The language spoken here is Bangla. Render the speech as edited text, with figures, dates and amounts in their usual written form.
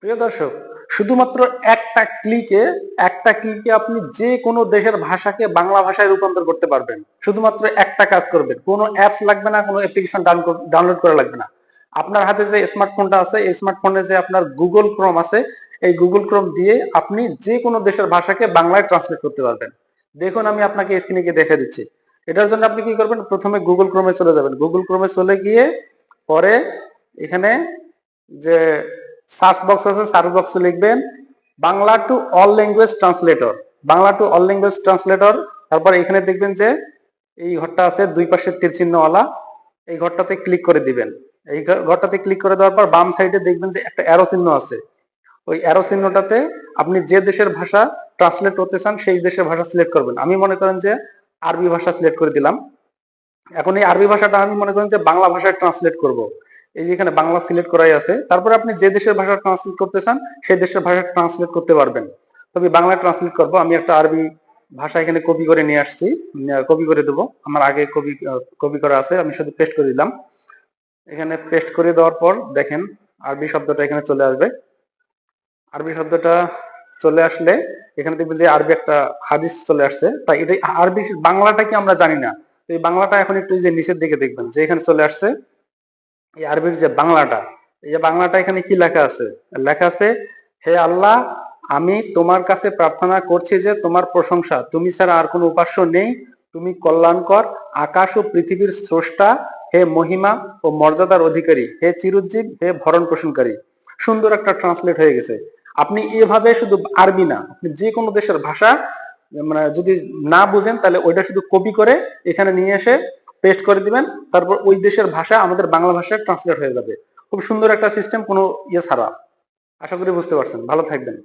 প্রিয় দর্শক, শুধুমাত্র একটা ক্লিকে আপনি যে কোনো দেশের ভাষাকে বাংলা ভাষায় রূপান্তর করতে পারবেন। শুধুমাত্র একটা কাজ করবেন, কোনো অ্যাপস লাগবে না, কোনো অ্যাপ্লিকেশন ডাউনলোড করা লাগবে না। আপনার হাতে যে স্মার্টফোনটা আছে, এই স্মার্টফোনে যে আপনার গুগল ক্রোম আছে, এই গুগল ক্রোম দিয়ে আপনি যে কোনো দেশের ভাষাকে বাংলায় ট্রান্সলেট করতে পারবেন। দেখুন, আমি আপনাকে স্ক্রিনে গিয়ে দেখে দিচ্ছি। এটার জন্য আপনি কি করবেন, প্রথমে গুগল ক্রোমে চলে যাবেন। গুগল ক্রোমে চলে গিয়ে পরে এখানে যে সার্চ বক্স আছে, সার্চ বক্সে লিখবেন Bangla to all language translator. Bangla to all language translator. তারপর এখানে দেখবেন যে এই ঘরটা আছে দুই পাশে তীর চিহ্নওয়ালা, এই ঘরটাতে ক্লিক করে দিবেন। এই ঘরটাতে ক্লিক করে দেওয়ার পর বাম সাইডে দেখবেন যে একটা অ্যারো চিহ্ন আছে। ওই অ্যারো চিহ্নটাতে আপনি যে দেশের ভাষা ট্রান্সলেট করতে চান সেই দেশের ভাষা সিলেক্ট করবেন। আমি মনে করেন যে আরবি ভাষা সিলেক্ট করে দিলাম। এখন এই আরবি ভাষাটা আমি মনে করেন যে বাংলা ভাষায় ট্রান্সলেট করব। এই যে এখানে বাংলা সিলেক্ট করাই আছে, তারপরে আপনি যে দেশের ভাষা ট্রান্সলেট করতে চান সেই দেশের ভাষা ট্রান্সলেট করতে পারবেন। তবে বাংলা ট্রান্সলেট করব। আমি একটা আরবি ভাষা এখানে কপি করে নিয়ে আসছি, কপি করে দেবো। আমার আগে কপি করা আছে, আমি শুধু পেস্ট করে দিলাম। এখানে পেস্ট করে দেওয়ার পর দেখেন আরবি শব্দটা এখানে চলে আসবে। আরবি শব্দটা চলে আসলে এখানে দেখবেন যে আরবি একটা হাদিস চলে আসছে। তাই এটা আরবি বাংলাটা কি আমরা জানি না, তো এই বাংলাটা এখন একটু যে নিচের দিকে দেখবেন যে এখানে চলে আসছে এই আরবির যে বাংলাটা। এই যে বাংলাটা এখানে কি লেখা আছে, লেখা আছে হে আল্লাহ, আমি তোমার কাছে প্রার্থনা করছি যে তোমার প্রশংসা, তুমি ছাড়া আর কোনো উপাস্য নেই, তুমি কল্যাণকর, আকাশ ও পৃথিবীর স্রষ্টা, হে মহিমা ও মর্যাদার অধিকারী, হে চিরঞ্জীব, হে ভরণ পোষণকারী। সুন্দর একটা ট্রান্সলেট হয়ে গেছে। আপনি এভাবে শুধু আরবি না, আপনি যে কোনো দেশের ভাষা মানে যদি না বুঝেন তাহলে ওইটা শুধু কপি করে এখানে নিয়ে এসে পেস্ট করে দিবেন। তারপর ওই দেশের ভাষা আমাদের বাংলা ভাষায় ট্রান্সলেট হয়ে যাবে। খুব সুন্দর একটা সিস্টেম, কোনো ইয়ে ছাড়া। আশা করি বুঝতে পারছেন। ভালো থাকবেন।